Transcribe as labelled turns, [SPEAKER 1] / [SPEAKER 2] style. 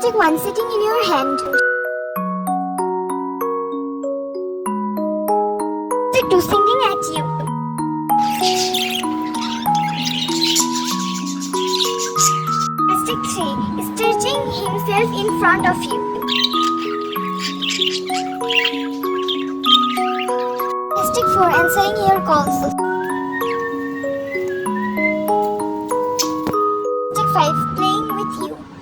[SPEAKER 1] Hashtag 1 sitting in your hand. Hashtag 2 singing at you. Hashtag 3 stretching himself in front of you. Hashtag 4 answering your calls. Hashtag 5 playing with you.